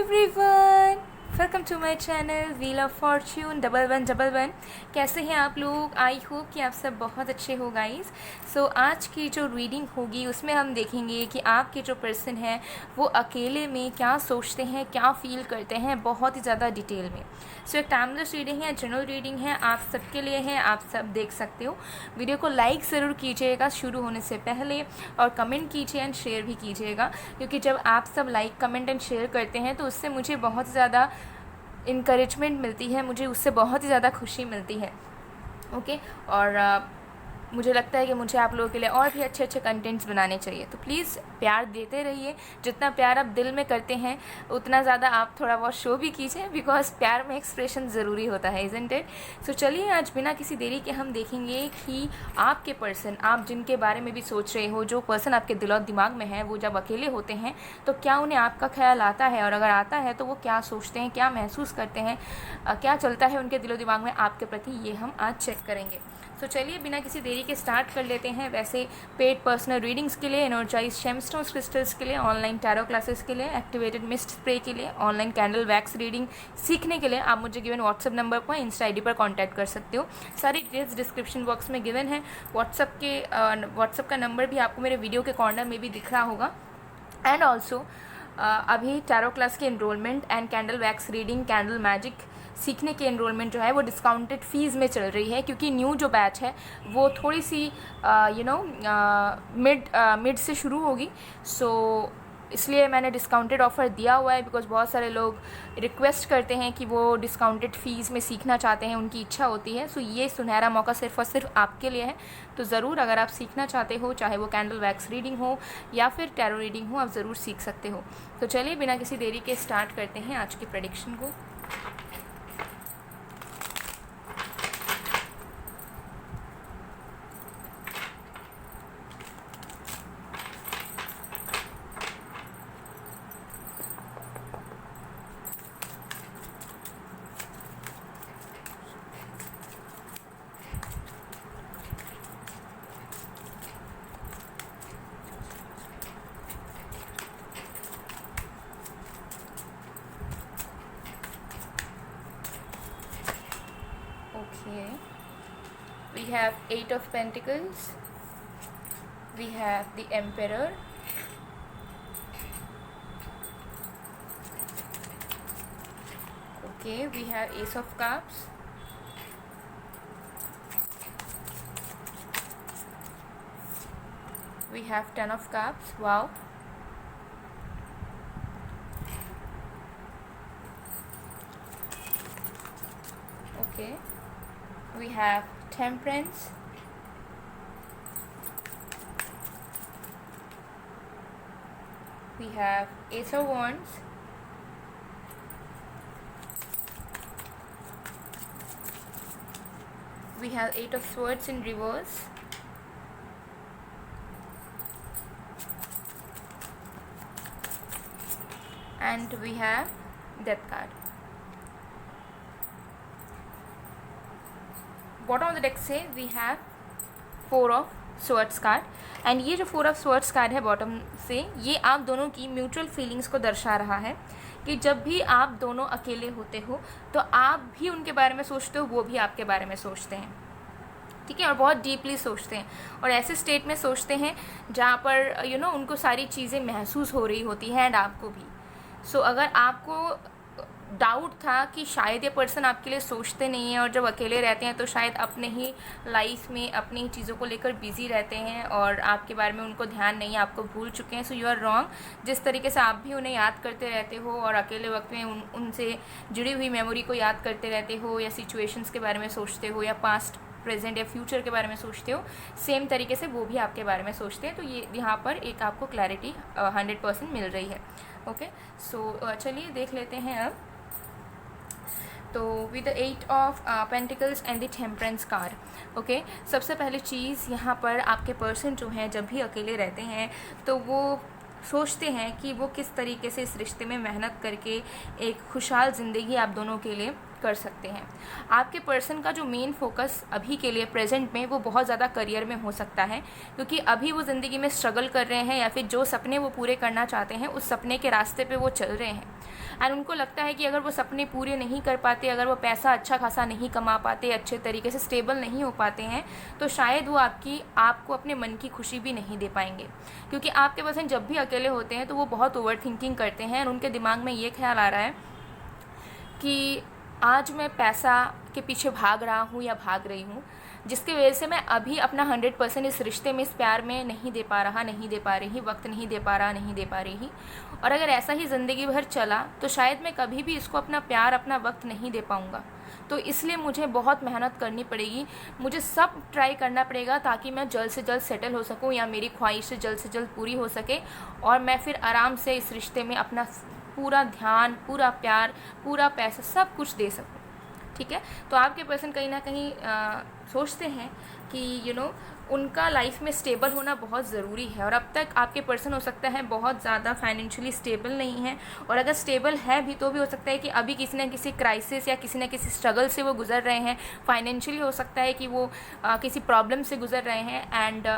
Everyone, welcome to my channel wheel of fortune 1111। कैसे हैं आप लोग? आई होप कि आप सब बहुत अच्छे हो गाइस। सो आज की जो रीडिंग होगी उसमें हम देखेंगे कि आपके जो पर्सन है वो अकेले में क्या सोचते हैं, क्या फील करते हैं, बहुत ही ज़्यादा डिटेल में। सो एक टाइमलेस रीडिंग है, जनरल रीडिंग है, आप सबके लिए है, आप सब देख सकते हो। वीडियो को लाइक ज़रूर कीजिएगा शुरू होने से पहले, और कमेंट कीजिए एंड शेयर भी कीजिएगा, क्योंकि जब आप सब लाइक कमेंट एंड शेयर करते हैं तो उससे मुझे बहुत ज़्यादा इनकरेजमेंट मिलती है, मुझे उससे बहुत ही ज़्यादा खुशी मिलती है। ओके, और मुझे लगता है कि मुझे आप लोगों के लिए और भी अच्छे अच्छे कंटेंट्स बनाने चाहिए। तो प्लीज़ प्यार देते रहिए। जितना प्यार आप दिल में करते हैं उतना ज़्यादा आप थोड़ा बहुत शो भी कीजिए, बिकॉज प्यार में एक्सप्रेशन ज़रूरी होता है, इज़न्ट इट? सो चलिए आज बिना किसी देरी के हम देखेंगे कि आपके पर्सन, आप जिनके बारे में भी सोच रहे हो, जो पर्सन आपके दिल और दिमाग में है, वो जब अकेले होते हैं तो क्या उन्हें आपका ख्याल आता है, और अगर आता है तो वो क्या सोचते हैं, क्या महसूस करते हैं, क्या चलता है उनके दिलो दिमाग में आपके प्रति, ये हम आज चेक करेंगे। तो चलिए बिना किसी देरी के स्टार्ट कर लेते हैं। वैसे पेड पर्सनल रीडिंग्स के लिए, एनर्जाइज जेमस्टोन्स क्रिस्टल्स के लिए, ऑनलाइन टैरो क्लासेस के लिए, एक्टिवेटेड मिस्ट स्प्रे के लिए, ऑनलाइन कैंडल वैक्स रीडिंग सीखने के लिए आप मुझे गिवन व्हाट्सअप नंबर पर, इंस्टा आईडी पर कांटेक्ट कर सकते हो। सारी डिटेल्स डिस्क्रिप्शन बॉक्स में गिवन है। व्हाट्सअप का नंबर भी आपको मेरे वीडियो के कॉर्नर में भी दिख रहा होगा। एंड ऑल्सो अभी टैरो क्लास की enrolment and candle wax reading, candle magic सीखने की एनरोलमेंट जो है वो डिस्काउंटेड फ़ीस में चल रही है, क्योंकि न्यू जो बैच है वो थोड़ी सी मिड से शुरू होगी। सो इसलिए मैंने डिस्काउंटेड ऑफ़र दिया हुआ है, बिकॉज बहुत सारे लोग रिक्वेस्ट करते हैं कि वो डिस्काउंटेड फ़ीस में सीखना चाहते हैं, उनकी इच्छा होती है। सो ये सुनहरा मौका सिर्फ़ और सिर्फ आपके लिए है। तो ज़रूर अगर आप सीखना चाहते हो, चाहे वो कैंडल वैक्स रीडिंग हो या फिर टैरो रीडिंग हो, आप ज़रूर सीख सकते हो। तो चलिए बिना किसी देरी के स्टार्ट करते हैं आज की प्रेडिक्शन को। Okay, we have 8 of Pentacles, we have the Emperor, okay, we have Ace of Cups, we have 10 of Cups. Wow. Okay, we have Temperance, we have Ace of Wands, we have 8 of Swords in reverse, and we have Death card. Bottom of the deck से we have 4 of swords card, and ये जो 4 of swords card है bottom से, ये आप दोनों की mutual feelings को दर्शा रहा है कि जब भी आप दोनों अकेले होते हो तो आप भी उनके बारे में सोचते हो, वो भी आपके बारे में सोचते हैं, ठीक है, और बहुत डीपली सोचते हैं, और ऐसे स्टेट में सोचते हैं जहाँ पर उनको सारी चीज़ें महसूस हो रही होती हैं, एंड आपको भी। सो अगर आपको डाउट था कि शायद ये पर्सन आपके लिए सोचते नहीं हैं, और जब अकेले रहते हैं तो शायद अपने ही लाइफ में अपनी ही चीज़ों को लेकर बिजी रहते हैं और आपके बारे में उनको ध्यान नहीं है, आपको भूल चुके हैं, सो यू आर रॉन्ग। जिस तरीके से आप भी उन्हें याद करते रहते हो और अकेले वक्त में उनसे जुड़ी हुई मेमोरी को याद करते रहते हो, या सिचुएशंस के बारे में सोचते हो, या पास्ट, प्रेजेंट या फ्यूचर के बारे में सोचते हो, सेम तरीके से वो भी आपके बारे में सोचते हैं। तो ये यहाँ पर एक आपको क्लैरिटी 100% मिल रही है। ओके, सो चलिए देख लेते हैं अब। तो with the 8 of pentacles and the temperance card, okay, सबसे पहली चीज़ यहाँ पर आपके पर्सन जो हैं जब भी अकेले रहते हैं तो वो सोचते हैं कि वो किस तरीके से इस रिश्ते में मेहनत करके एक खुशहाल ज़िंदगी आप दोनों के लिए कर सकते हैं। आपके पर्सन का जो मेन फोकस अभी के लिए प्रेजेंट में वो बहुत ज़्यादा करियर में हो सकता है, क्योंकि अभी वो ज़िंदगी में स्ट्रगल कर रहे हैं या फिर जो सपने वो पूरे करना चाहते हैं उस सपने के रास्ते पे वो चल रहे हैं। एंड उनको लगता है कि अगर वो सपने पूरे नहीं कर पाते, अगर वो पैसा अच्छा खासा नहीं कमा पाते, अच्छे तरीके से स्टेबल नहीं हो पाते हैं, तो शायद वो आपको अपने मन की खुशी भी नहीं दे पाएंगे। क्योंकि आपके पर्सन जब भी अकेले होते हैं तो वो बहुत ओवर थिंकिंग करते हैं और उनके दिमाग में ये ख्याल आ रहा है कि आज मैं पैसा के पीछे भाग रहा हूँ या भाग रही हूँ, जिसकी वजह से मैं अभी अपना 100% इस रिश्ते में, इस प्यार में नहीं दे पा रहा, नहीं दे पा रही, वक्त नहीं दे पा रहा, नहीं दे पा रही। और अगर ऐसा ही ज़िंदगी भर चला तो शायद मैं कभी भी इसको अपना प्यार, अपना वक्त नहीं दे पाऊँगा। तो इसलिए मुझे बहुत मेहनत करनी पड़ेगी, मुझे सब ट्राई करना पड़ेगा ताकि मैं जल्द से जल्द सेटल हो सकूँ या मेरी ख्वाहिशें जल्द से जल्द पूरी हो सके और मैं फिर आराम से इस रिश्ते में अपना पूरा ध्यान, पूरा प्यार, पूरा पैसा, सब कुछ दे सकूँ। ठीक है, तो आपके पर्सन कहीं ना कहीं सोचते हैं कि उनका लाइफ में स्टेबल होना बहुत ज़रूरी है। और अब तक आपके पर्सन हो सकता है बहुत ज़्यादा फाइनेंशियली स्टेबल नहीं है, और अगर स्टेबल है भी तो भी हो सकता है कि अभी किसी न किसी क्राइसिस या किसी न किसी स्ट्रगल से वो गुजर रहे हैं। फाइनेंशियली हो सकता है कि वो किसी प्रॉब्लम से गुजर रहे हैं एंड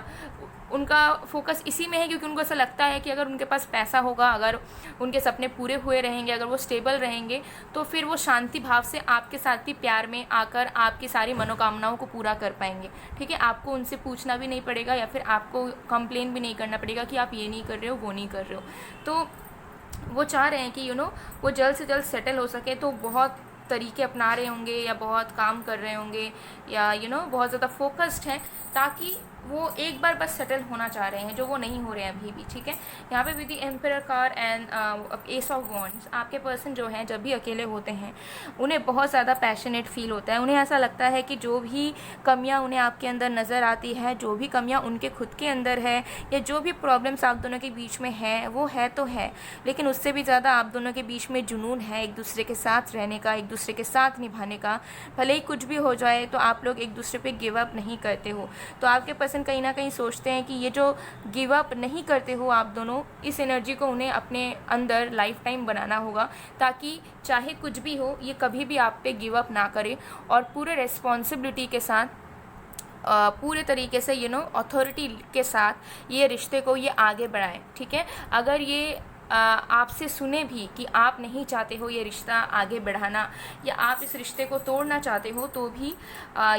उनका फोकस इसी में है, क्योंकि उनको ऐसा लगता है कि अगर उनके पास पैसा होगा, अगर उनके सपने पूरे हुए रहेंगे, अगर वो स्टेबल रहेंगे, तो फिर वो शांति भाव से आपके साथ भी प्यार में आकर आपकी सारी मनोकामनाओं को पूरा कर पाएंगे। ठीक है, आपको उनसे पूछना भी नहीं पड़ेगा या फिर आपको कंप्लेन भी नहीं करना पड़ेगा कि आप ये नहीं कर रहे हो, वो नहीं कर रहे हो। तो वो चाह रहे हैं कि वो जल्द से जल्द सेटल हो सके, तो बहुत तरीके अपना रहे होंगे या बहुत काम कर रहे होंगे या बहुत ज़्यादा फोकस्ड हैं, ताकि वो एक बार बस सेटल होना चाह रहे हैं, जो वो नहीं हो रहे हैं अभी भी। ठीक है, यहाँ पे with the emperor card and S of wands, आपके पर्सन जो हैं जब भी अकेले होते हैं उन्हें बहुत ज़्यादा पैशनेट फील होता है। उन्हें ऐसा लगता है कि जो भी कमियाँ उन्हें आपके अंदर नज़र आती है, जो भी कमियाँ उनके खुद के अंदर है, या जो भी प्रॉब्लम्स आप दोनों के बीच में है, वो है तो है, लेकिन उससे भी ज़्यादा आप दोनों के बीच में जुनून है एक दूसरे के साथ रहने का, एक दूसरे के साथ निभाने का। भले ही कुछ भी हो जाए तो आप लोग एक दूसरे पे गिव अप नहीं करते हो। तो आपके पर्सन कहीं ना कहीं सोचते हैं कि ये जो गिव अप नहीं करते हो आप दोनों, इस एनर्जी को उन्हें अपने अंदर लाइफ टाइम बनाना होगा, ताकि चाहे कुछ भी हो ये कभी भी आप पे गिव अप ना करे और पूरे रेस्पॉन्सिबिलिटी के साथ, पूरे तरीके से अथॉरिटी के साथ ये रिश्ते को ये आगे बढ़ाएं। ठीक है, अगर ये आपसे सुने भी कि आप नहीं चाहते हो ये रिश्ता आगे बढ़ाना या आप इस रिश्ते को तोड़ना चाहते हो, तो भी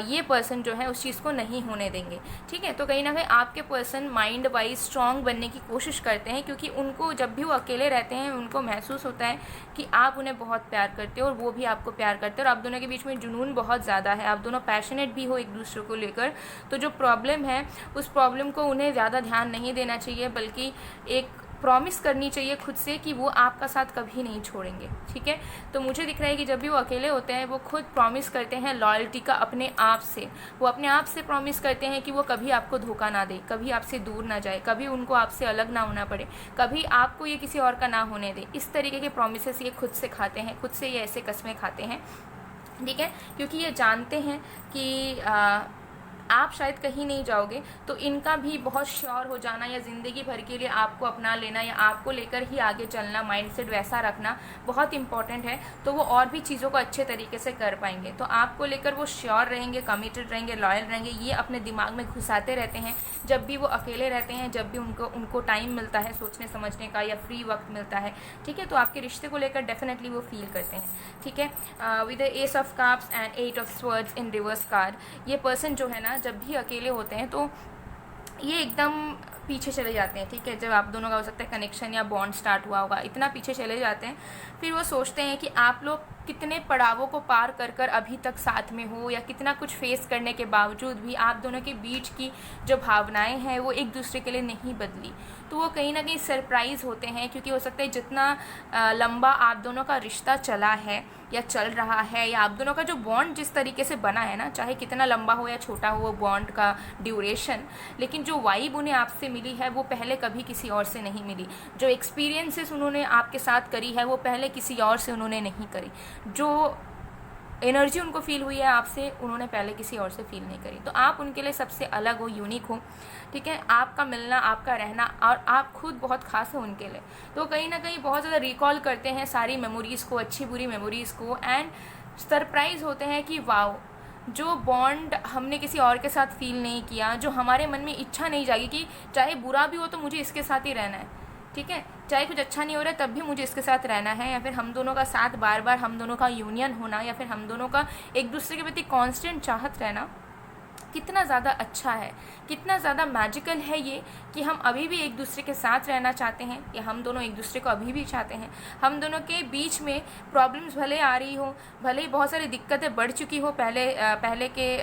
ये पर्सन जो है उस चीज़ को नहीं होने देंगे। ठीक है, तो कहीं ना कहीं आपके पर्सन माइंड वाइज स्ट्रॉन्ग बनने की कोशिश करते हैं, क्योंकि उनको जब भी वो अकेले रहते हैं उनको महसूस होता है कि आप उन्हें बहुत प्यार करते हो और वो भी आपको प्यार करते हैं, और आप दोनों के बीच में जुनून बहुत ज़्यादा है, आप दोनों पैशनेट भी हो एक दूसरे को लेकर। तो जो प्रॉब्लम है उस प्रॉब्लम को उन्हें ज़्यादा ध्यान नहीं देना चाहिए, बल्कि एक प्रॉमिस करनी चाहिए खुद से कि वो आपका साथ कभी नहीं छोड़ेंगे। ठीक है, तो मुझे दिख रहा है कि जब भी वो अकेले होते हैं वो खुद प्रॉमिस करते हैं लॉयल्टी का अपने आप से। वो अपने आप से प्रॉमिस करते हैं कि वो कभी आपको धोखा ना दे, कभी आपसे दूर ना जाए, कभी उनको आपसे अलग ना होना पड़े, कभी आपको ये किसी और का ना होने दे। इस तरीके के प्रॉमिसेस ये खुद से खाते हैं, खुद से ये ऐसे कस्में खाते हैं। ठीक है, क्योंकि ये जानते हैं कि आप शायद कहीं नहीं जाओगे, तो इनका भी बहुत श्योर हो जाना या ज़िंदगी भर के लिए आपको अपना लेना या आपको लेकर ही आगे चलना, माइंडसेट वैसा रखना बहुत इंपॉर्टेंट है। तो वो और भी चीज़ों को अच्छे तरीके से कर पाएंगे। तो आपको लेकर वो श्योर रहेंगे, कमिटेड रहेंगे, लॉयल रहेंगे। ये अपने दिमाग में घुसाते रहते हैं जब भी वो अकेले रहते हैं, जब भी उनको टाइम मिलता है सोचने समझने का या फ्री वक्त मिलता है। ठीक है, तो आपके रिश्ते को लेकर डेफिनेटली वो फील करते हैं। ठीक है, with the S of cups and 8 of swords in reverse card, ये पर्सन जो है ना जब भी अकेले होते हैं तो ये एकदम पीछे चले जाते हैं। ठीक है, जब आप दोनों का हो सकता है कनेक्शन या बॉन्ड स्टार्ट हुआ होगा, इतना पीछे चले जाते हैं, फिर वो सोचते हैं कि आप लोग कितने पड़ावों को पार कर कर अभी तक साथ में हो, या कितना कुछ फेस करने के बावजूद भी आप दोनों के बीच की जो भावनाएं हैं वो एक दूसरे के लिए नहीं बदली। तो वो कहीं ना कहीं सरप्राइज़ होते हैं, क्योंकि हो सकता है जितना लंबा आप दोनों का रिश्ता चला है या चल रहा है, या आप दोनों का जो बॉन्ड जिस तरीके से बना है ना, चाहे कितना लंबा हो या छोटा हो वो बॉन्ड का ड्यूरेशन, लेकिन जो वाइब उन्हें आपसे मिली है वो पहले कभी किसी और से नहीं मिली। जो एक्सपीरियंसेस उन्होंने आपके साथ करी है वो पहले किसी और से उन्होंने नहीं करी। जो एनर्जी उनको फील हुई है आपसे, उन्होंने पहले किसी और से फील नहीं करी। तो आप उनके लिए सबसे अलग हो, यूनिक हो। ठीक है, आपका मिलना, आपका रहना, और आप खुद बहुत खास हो उनके लिए। तो कहीं ना कहीं बहुत ज़्यादा रिकॉल करते हैं सारी मेमोरीज़ को, अच्छी बुरी मेमोरीज़ को, एंड सरप्राइज़ होते हैं कि वाओ, जो बॉन्ड हमने किसी और के साथ फील नहीं किया, जो हमारे मन में इच्छा नहीं जागी कि चाहे बुरा भी हो तो मुझे इसके साथ ही रहना है, ठीक है, चाहे कुछ अच्छा नहीं हो रहा है तब भी मुझे इसके साथ रहना है, या फिर हम दोनों का साथ बार बार, हम दोनों का यूनियन होना, या फिर हम दोनों का एक दूसरे के प्रति कांस्टेंट चाहत रहना, कितना ज़्यादा अच्छा है, कितना ज़्यादा मैजिकल है ये कि हम अभी भी एक दूसरे के साथ रहना चाहते हैं, या हम दोनों एक दूसरे को अभी भी चाहते हैं। हम दोनों के बीच में प्रॉब्लम्स भले आ रही हो, भले ही बहुत सारी दिक्कतें बढ़ चुकी हो पहले के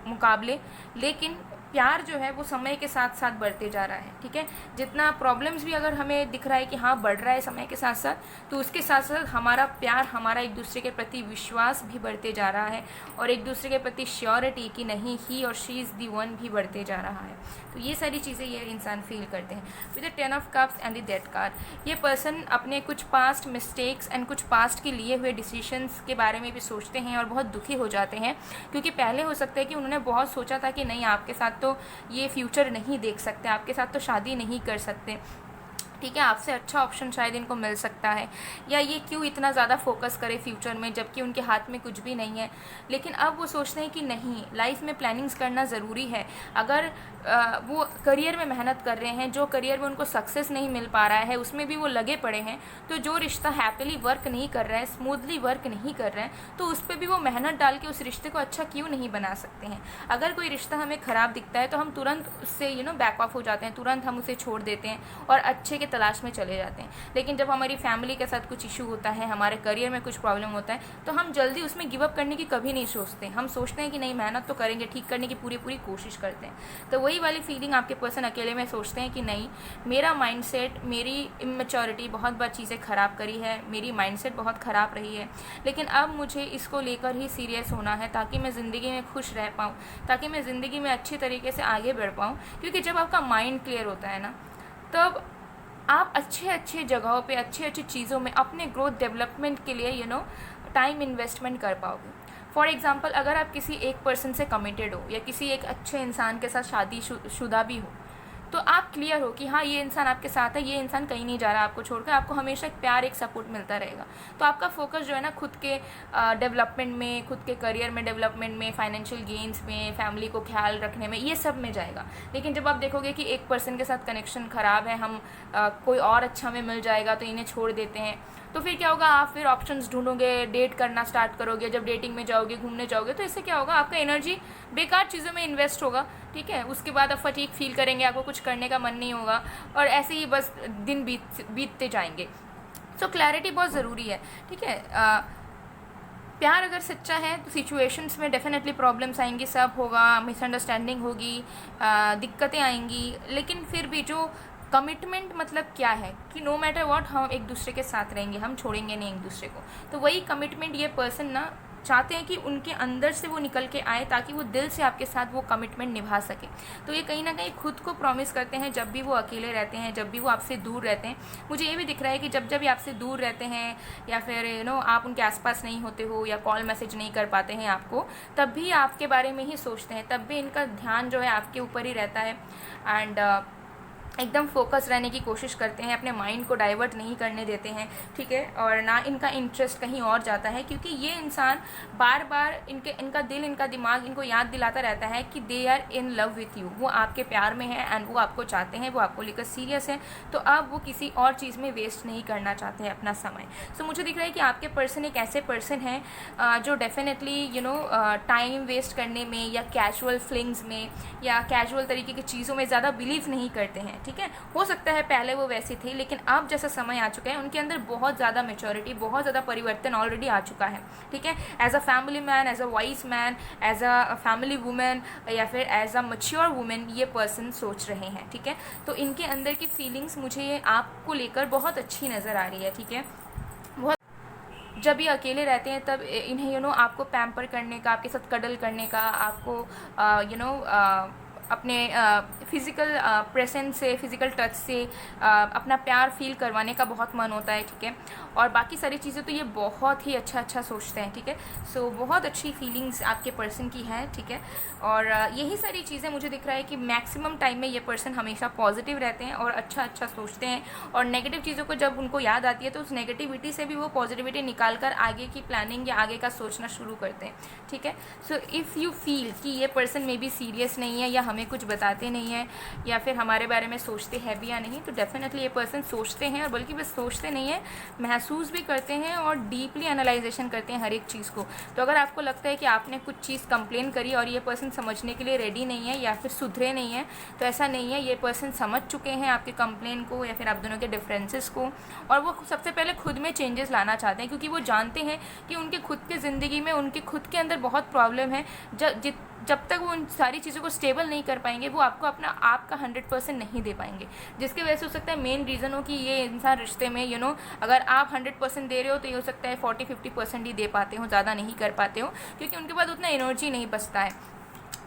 मुकाबले, लेकिन प्यार जो है वो समय के साथ साथ बढ़ते जा रहा है, ठीक है। जितना प्रॉब्लम्स भी अगर हमें दिख रहा है कि हाँ बढ़ रहा है समय के साथ साथ, तो उसके साथ साथ हमारा प्यार, हमारा एक दूसरे के प्रति विश्वास भी बढ़ते जा रहा है, और एक दूसरे के प्रति श्योरिटी कि नहीं, ही और शी इज़ दी वन भी बढ़ते जा रहा है। तो ये सारी चीज़ें ये इंसान फील करते हैं। With the 10 of cups and the death card, ये पर्सन अपने कुछ पास्ट मिस्टेक्स एंड कुछ पास्ट के लिए हुए डिसीजंस के बारे में भी सोचते हैं और बहुत दुखी हो जाते हैं, क्योंकि पहले हो सकता है कि उन्होंने बहुत सोचा था कि नहीं, आपके साथ तो ये फ्यूचर नहीं देख सकते, आपके साथ तो शादी नहीं कर सकते, ठीक है, आपसे अच्छा ऑप्शन शायद इनको मिल सकता है, या ये क्यों इतना ज़्यादा फोकस करे फ्यूचर में जबकि उनके हाथ में कुछ भी नहीं है। लेकिन अब वो सोचते हैं कि नहीं, लाइफ में प्लानिंग्स करना ज़रूरी है। अगर वो करियर में मेहनत कर रहे हैं, जो करियर में उनको सक्सेस नहीं मिल पा रहा है उसमें भी वो लगे पड़े हैं, तो जो रिश्ता हैप्पीली वर्क नहीं कर रहा है, स्मूथली वर्क नहीं कर रहे हैं, तो उस पर भी वो मेहनत डाल के उस रिश्ते को अच्छा क्यों नहीं बना सकते हैं। अगर कोई रिश्ता हमें ख़राब दिखता है तो हम तुरंत उससे बैक ऑफ हो जाते हैं, तुरंत हम उसे छोड़ देते हैं और अच्छे के तलाश में चले जाते हैं। लेकिन जब हमारी फैमिली के साथ कुछ इशू होता है, हमारे करियर में कुछ प्रॉब्लम होता है, तो हम जल्दी उसमें गिव अप करने की कभी नहीं सोचते। हम सोचते हैं कि नहीं, मेहनत तो करेंगे, ठीक करने की पूरी कोशिश करते हैं। तो वही वाली फीलिंग आपके पर्सन अकेले में सोचते हैं कि नहीं, मेरा माइंडसेट, मेरी इमेच्योरिटी बहुत बार चीज़ें ख़राब करी है, मेरी माइंडसेट बहुत ख़राब रही है, लेकिन अब मुझे इसको लेकर ही सीरियस होना है ताकि मैं ज़िंदगी में खुश रह पाऊँ, ताकि मैं ज़िंदगी में अच्छी तरीके से आगे बढ़ पाऊँ। क्योंकि जब आपका माइंड क्लियर होता है ना, तब आप अच्छे जगहों पे, अच्छी चीज़ों में अपने ग्रोथ डेवलपमेंट के लिए टाइम इन्वेस्टमेंट कर पाओगे। फॉर एग्ज़ाम्पल, अगर आप किसी एक पर्सन से कमिटेड हो या किसी एक अच्छे इंसान के साथ शादीशुदा भी हो, तो आप क्लियर हो कि हाँ, ये इंसान आपके साथ है, ये इंसान कहीं नहीं जा रहा आपको छोड़कर, आपको हमेशा एक प्यार, एक सपोर्ट मिलता रहेगा। तो आपका फोकस जो है ना खुद के डेवलपमेंट में, खुद के करियर में डेवलपमेंट में, फाइनेंशियल गेन्स में, फैमिली को ख्याल रखने में, ये सब में जाएगा। लेकिन जब आप देखोगे कि एक पर्सन के साथ कनेक्शन ख़राब है, हम कोई और अच्छा में मिल जाएगा तो इन्हें छोड़ देते हैं, तो फिर क्या होगा, आप फिर ऑप्शंस ढूंढोगे, डेट करना स्टार्ट करोगे, जब डेटिंग में जाओगे, घूमने जाओगे, तो इससे क्या होगा, आपका एनर्जी बेकार चीज़ों में इन्वेस्ट होगा, ठीक है। उसके बाद आप फटीग फील करेंगे, आपको कुछ करने का मन नहीं होगा, और ऐसे ही बस दिन बीतते जाएंगे। सो क्लैरिटी बहुत ज़रूरी है, ठीक है। प्यार अगर सच्चा है तो सिचुएशंस में डेफिनेटली प्रॉब्लम्स आएंगी, सब होगा, मिसअंडरस्टैंडिंग होगी, दिक्कतें आएंगी, लेकिन फिर भी जो कमिटमेंट मतलब क्या है कि नो मैटर व्हाट हम एक दूसरे के साथ रहेंगे, हम छोड़ेंगे नहीं एक दूसरे को। तो वही कमिटमेंट ये पर्सन ना चाहते हैं कि उनके अंदर से वो निकल के आए, ताकि वो दिल से आपके साथ वो कमिटमेंट निभा सके। तो ये कहीं ना कहीं खुद को प्रॉमिस करते हैं जब भी वो अकेले रहते हैं, जब भी वो आपसे दूर रहते हैं। मुझे ये भी दिख रहा है कि जब जब ये आपसे दूर रहते हैं, या फिर आप उनके आसपास नहीं होते हो, या कॉल मैसेज नहीं कर पाते हैं आपको, तब भी आपके बारे में ही सोचते हैं, तब भी इनका ध्यान जो है आपके ऊपर ही रहता है, एंड एकदम फोकस रहने की कोशिश करते हैं, अपने माइंड को डाइवर्ट नहीं करने देते हैं, ठीक है। और ना इनका इंटरेस्ट कहीं और जाता है, क्योंकि ये इंसान बार बार इनका दिल, इनका दिमाग इनको याद दिलाता रहता है कि they are in love with you, वो आपके प्यार में है एंड वो आपको चाहते हैं, वो आपको लेकर सीरियस है। तो अब वो किसी और चीज़ में वेस्ट नहीं करना चाहते हैं अपना समय। सो मुझे दिख रहा है कि आपके पर्सन एक ऐसे पर्सन हैं जो डेफिनेटली टाइम वेस्ट करने में, या कैजुअल फ्लिंग्स में, या कैजुअल तरीके की चीज़ों में ज़्यादा बिलीव नहीं करते हैं, ठीक है। हो सकता है पहले वो वैसी थी, लेकिन अब जैसा समय आ चुका है, उनके अंदर बहुत ज़्यादा मैच्योरिटी, बहुत ज़्यादा परिवर्तन ऑलरेडी आ चुका है, ठीक है। As a family man, as a wise man, as a family women, या फिर एज अ मैच्योर वुमेन ये पर्सन सोच रहे हैं, ठीक है। तो इनके अंदर की फीलिंग्स मुझे आपको लेकर बहुत अच्छी नज़र आ रही है, ठीक है। जब ये अकेले रहते हैं तब इन्हें आपको पैम्पर करने का, आपके साथ कडल करने का, आपको अपने फिज़िकल प्रेजेंस से, फिज़िकल टच से अपना प्यार फील करवाने का बहुत मन होता है, ठीक है। और बाकी सारी चीज़ें तो ये बहुत ही अच्छा सोचते हैं, ठीक है। सो बहुत अच्छी फीलिंग्स आपके पर्सन की है, ठीक है। और यही सारी चीज़ें मुझे दिख रहा है कि मैक्सिमम टाइम में ये पर्सन हमेशा पॉजिटिव रहते हैं और अच्छा सोचते हैं, और नेगेटिव चीज़ों को जब उनको याद आती है तो उस नेगेटिविटी से भी वो पॉजिटिविटी निकाल कर आगे की प्लानिंग या आगे का सोचना शुरू करते हैं, ठीक है। सो इफ़ यू फील कि ये पर्सन मे बी सीरियस नहीं है या हमें कुछ बताते नहीं हैं या फिर हमारे बारे में सोचते हैं भी या नहीं, तो डेफिनेटली ये पर्सन सोचते हैं, और बल्कि बस सोचते नहीं हैं, महसूस भी करते हैं और डीपली एनालाइजेशन करते हैं हर एक चीज़ को। तो अगर आपको लगता है कि आपने कुछ चीज़ कंप्लेन करी और ये पर्सन समझने के लिए रेडी नहीं है या फिर सुधरे नहीं है, तो ऐसा नहीं है, ये पर्सन समझ चुके हैं आपके कंप्लेन को या फिर आप दोनों के डिफरेंसेस को, और वो सबसे पहले खुद में चेंजेस लाना चाहते हैं, क्योंकि वो जानते हैं कि उनके खुद की ज़िंदगी में उनके खुद के अंदर बहुत प्रॉब्लम है। जब तक वो उन सारी चीज़ों को स्टेबल नहीं कर पाएंगे, वो आपको अपना आप का 100% नहीं दे पाएंगे, जिसकी वजह से हो सकता है मेन रीज़न हो कि ये इंसान रिश्ते में अगर आप 100% दे रहे हो तो ये हो सकता है 40-50% ही दे पाते हो, ज़्यादा नहीं कर पाते हो, क्योंकि उनके पास उतना एनर्जी नहीं बचता है,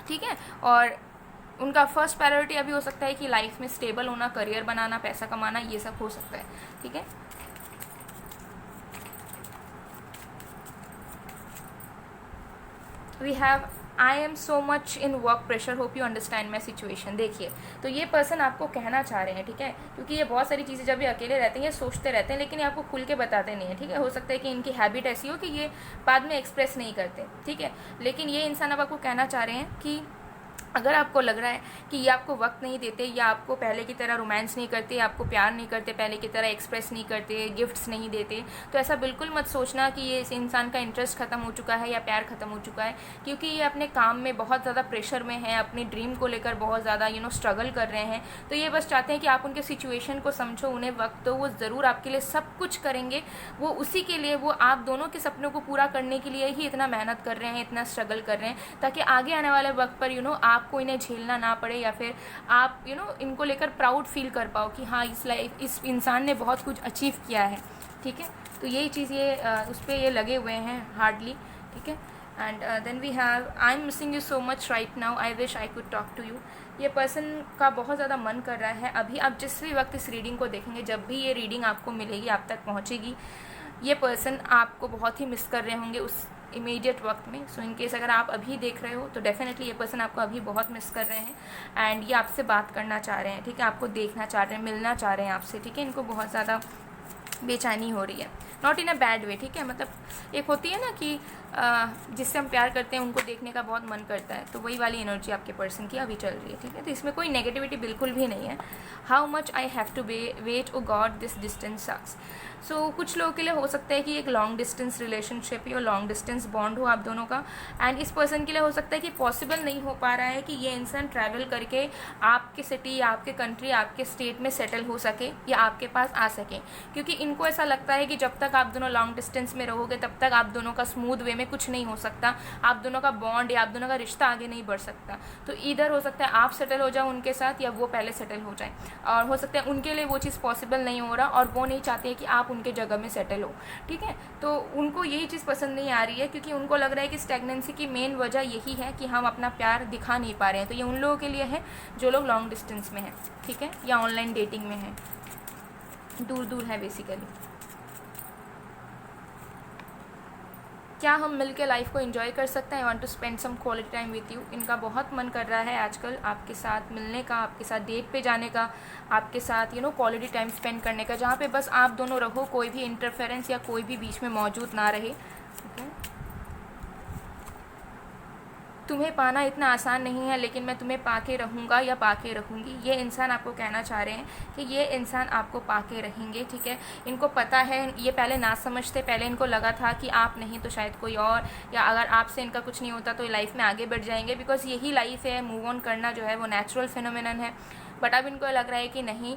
ठीक है। और उनका फर्स्ट प्रायोरिटी अभी हो सकता है कि लाइफ में स्टेबल होना, करियर बनाना, पैसा कमाना, ये सब हो सकता है, ठीक है। We have I am so much in work pressure, hope you understand my situation. देखिए, तो ये पर्सन आपको कहना चाह रहे हैं, ठीक है, क्योंकि ये बहुत सारी चीज़ें जब ये अकेले रहते हैं ये सोचते रहते हैं, लेकिन ये आपको खुल के बताते नहीं है, ठीक है। हो सकता है कि इनकी हैबिट ऐसी हो कि ये बाद में एक्सप्रेस नहीं करते, ठीक है। लेकिन ये इंसान अब आपको कहना चाह रहे हैं कि अगर आपको लग रहा है कि ये आपको वक्त नहीं देते, या आपको पहले की तरह रोमांस नहीं करते, आपको प्यार नहीं करते, पहले की तरह एक्सप्रेस नहीं करते, गिफ्ट्स नहीं देते, तो ऐसा बिल्कुल मत सोचना कि ये इस इंसान का इंटरेस्ट ख़त्म हो चुका है या प्यार ख़त्म हो चुका है, क्योंकि ये अपने काम में बहुत ज़्यादा प्रेशर में है, अपनी ड्रीम को लेकर बहुत ज़्यादा स्ट्रगल कर रहे हैं। तो ये बस चाहते हैं कि आप उनके सिचुएशन को समझो, उन्हें वक्त दो, वो ज़रूर आपके लिए सब कुछ करेंगे। वो उसी के लिए, वो आप दोनों के सपनों को पूरा करने के लिए ही इतना मेहनत कर रहे हैं, इतना स्ट्रगल कर रहे हैं, ताकि आगे आने वाले वक्त पर आपको इन्हें झेलना ना पड़े, या फिर आप इनको लेकर प्राउड फील कर पाओ कि हाँ, इस इंसान ने बहुत कुछ अचीव किया है, ठीक है। तो यही चीज़ ये उस पर ये लगे हुए हैं हार्डली, ठीक है। And then we have I am missing you so much right now, I wish I could talk to you. ये पर्सन का बहुत ज़्यादा मन कर रहा है अभी, आप जिस भी वक्त इस रीडिंग को देखेंगे, जब भी ये रीडिंग आपको मिलेगी, आप तक पहुँचेगी, ये पर्सन आपको बहुत ही मिस कर रहे होंगे उस इमीडिएट वक्त में। सो इन केस अगर आप अभी देख रहे हो तो डेफिनेटली ये पर्सन आपको अभी बहुत मिस कर रहे हैं, एंड ये आपसे बात करना चाह रहे हैं, ठीक है, आपको देखना चाह रहे हैं, मिलना चाह रहे हैं आपसे, ठीक है। इनको बहुत ज़्यादा बेचैनी हो रही है, not in a bad way, ठीक है। मतलब एक होती है ना कि जिससे हम प्यार करते हैं उनको देखने का बहुत मन करता है, तो वही वाली एनर्जी आपके पर्सन की अभी चल रही है, ठीक है। तो इसमें कोई नेगेटिविटी बिल्कुल भी नहीं है। How much I have to wait, oh God this distance sucks. So कुछ लोगों के लिए हो सकता है कि एक लॉन्ग डिस्टेंस रिलेशनशिप या लॉन्ग डिस्टेंस बॉन्ड हो आप दोनों का, एंड इस पर्सन के लिए हो सकता है कि पॉसिबल नहीं हो पा रहा है कि ये इंसान ट्रैवल करके आपके सिटी या आपके कंट्री, आपके स्टेट में सेटल हो सके या आपके पास आ सके, क्योंकि इनको ऐसा लगता है कि जब तक आप दोनों लॉन्ग डिस्टेंस में रहोगे तब तक आप दोनों का स्मूथ वे में कुछ नहीं हो सकता, आप दोनों का बॉन्ड या आप दोनों का रिश्ता आगे नहीं बढ़ सकता। तो इधर हो सकता है आप सेटल हो जाओ उनके साथ, या वो पहले सेटल हो जाए, और हो सकता है उनके लिए वो चीज़ पॉसिबल नहीं हो रहा और वो नहीं चाहते कि आप उनके जगह में सेटल हो, ठीक है। तो उनको यही चीज़ पसंद नहीं आ रही है, क्योंकि उनको लग रहा है कि स्टैग्नेंसी की मेन वजह यही है कि हम अपना प्यार दिखा नहीं पा रहे हैं। तो ये उन लोगों के लिए है जो लोग लॉन्ग डिस्टेंस में हैं, ठीक है, या ऑनलाइन डेटिंग में हैं, दूर दूर है बेसिकली। क्या हम मिल के लाइफ को एंजॉय कर सकते हैं? I want to spend some quality time with you. इनका बहुत मन कर रहा है आजकल आपके साथ मिलने का, आपके साथ डेट पे जाने का, आपके साथ क्वालिटी टाइम स्पेंड करने का, जहाँ पे बस आप दोनों रहो, कोई भी इंटरफेरेंस या कोई भी बीच में मौजूद ना रहे, ठीक है। तुम्हें पाना इतना आसान नहीं है, लेकिन मैं तुम्हें पाके रहूँगा या पाके रहूँगी। ये इंसान आपको कहना चाह रहे हैं कि ये इंसान आपको पाके रहेंगे, ठीक है। इनको पता है, ये पहले ना समझते, पहले इनको लगा था कि आप नहीं तो शायद कोई और, या अगर आपसे इनका कुछ नहीं होता तो ये लाइफ में आगे बढ़ जाएंगे, बिकॉज यही लाइफ है, मूव ऑन करना जो है वो नेचुरल फिनोमिनन है। बट अब इनको लग रहा है कि नहीं,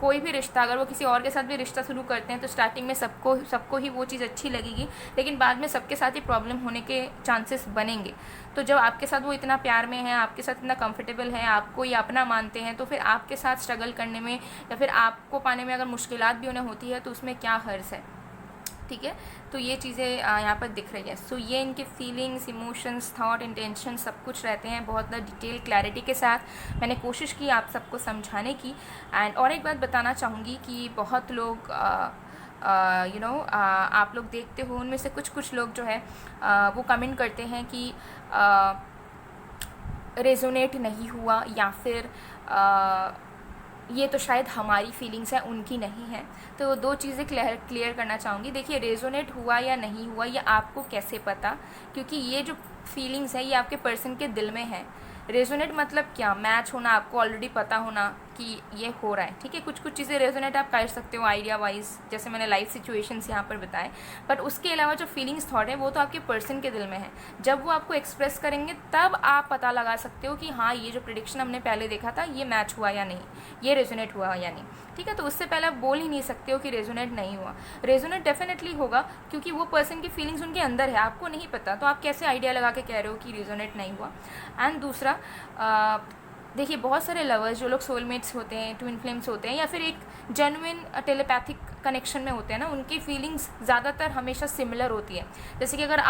कोई भी रिश्ता, अगर वो किसी और के साथ भी रिश्ता शुरू करते हैं तो स्टार्टिंग में सबको ही वो चीज़ अच्छी लगेगी, लेकिन बाद में सबके साथ ही प्रॉब्लम होने के चांसेस बनेंगे। तो जब आपके साथ वो इतना प्यार में है, आपके साथ इतना कंफर्टेबल है, आपको ये अपना मानते हैं, तो फिर आपके साथ स्ट्रगल करने में या फिर आपको पाने में अगर मुश्किलात भी उन्हें होती है तो उसमें क्या हर्ज है। ठीक है। तो ये चीज़ें यहाँ पर दिख रही है। सो ये इनके फीलिंग्स, इमोशंस, थॉट, इंटेंशन सब कुछ रहते हैं बहुत डिटेल क्लैरिटी के साथ। मैंने कोशिश की आप सबको समझाने की। एंड और एक बात बताना चाहूँगी कि बहुत लोग आप लोग देखते हो, उनमें से कुछ लोग जो है वो कमेंट करते हैं कि रेजोनेट नहीं हुआ, या फिर ये तो शायद हमारी फीलिंग्स है, उनकी नहीं है। तो दो चीज़ें क्लियर करना चाहूँगी। देखिए, रेजोनेट हुआ या नहीं हुआ ये आपको कैसे पता, क्योंकि ये जो फीलिंग्स है ये आपके पर्सन के दिल में है। रेजोनेट मतलब क्या, मैच होना, आपको ऑलरेडी पता होना कि ये हो रहा है, ठीक है। कुछ चीज़ें रेजोनेट आप कर सकते हो आइडिया वाइज, जैसे मैंने लाइफ सिचुएशंस यहाँ पर बताए। बट उसके अलावा जो फीलिंग्स थॉट है वो तो आपके पर्सन के दिल में है। जब वो आपको एक्सप्रेस करेंगे तब आप पता लगा सकते हो कि हाँ, ये जो प्रेडिक्शन हमने पहले देखा था ये मैच हुआ या नहीं, ये रेजोनेट हुआ या नहीं, ठीक है। तो उससे पहले आप बोल ही नहीं सकते हो कि रेजोनेट नहीं हुआ। रेजोनेट डेफिनेटली होगा, क्योंकि वो पर्सन की फीलिंग्स उनके अंदर है, आपको नहीं पता। तो आप कैसे आइडिया लगा के कह रहे हो कि रेजोनेट नहीं हुआ। एंड दूसरा, देखिए, बहुत सारे लवर्स जो लोग सोलमेट्स होते हैं, ट्विन फ्लेम्स होते हैं, या फिर एक जेन्युइन टेलीपैथिक कनेक्शन में होते हैं ना, उनकी फीलिंग्स ज़्यादातर हमेशा सिमिलर होती है। जैसे कि अगर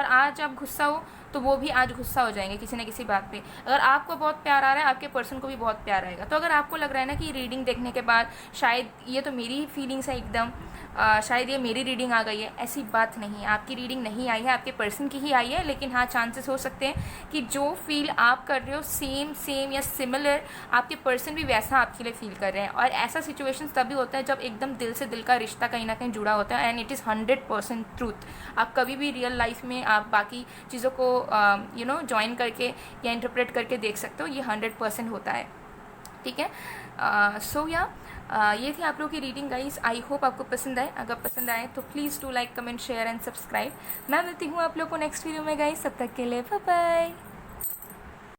आज आप गुस्सा हो तो वो भी आज गुस्सा हो जाएंगे किसी न किसी बात पे। अगर आपको बहुत प्यार आ रहा है, आपके पर्सन को भी बहुत प्यार आएगा। तो अगर आपको लग रहा है ना कि रीडिंग देखने के बाद शायद ये तो मेरी ही फीलिंग्स है एकदम, शायद ये मेरी रीडिंग आ गई है, ऐसी बात नहीं है। आपकी रीडिंग नहीं आई है, आपके पर्सन की ही आई है। लेकिन हाँ, चांसेस हो सकते हैं कि जो फील आप कर रहे हो सेम या सिमिलर आपके पर्सन भी वैसा आपके लिए फील कर रहे हैं। और ऐसा सिचुएशंस तभी होता है जब एकदम दिल से दिल का रिश्ता कहीं ना कहीं जुड़ा होता है, एंड इट इज़ 100% ट्रूथ। आप कभी भी रियल लाइफ में आप बाकी चीज़ों को ज्वाइन करके या इंटरप्रेट करके देख सकते हो, ये 100% होता है, ठीक है। सो ये थी आप लोगों की रीडिंग गाइस। आई होप आपको पसंद आए। अगर पसंद आए तो please do like, comment, share and subscribe. मैं मिलती हूँ आप लोग को नेक्स्ट वीडियो में गाइस। तब तक के लिए बाय बाय।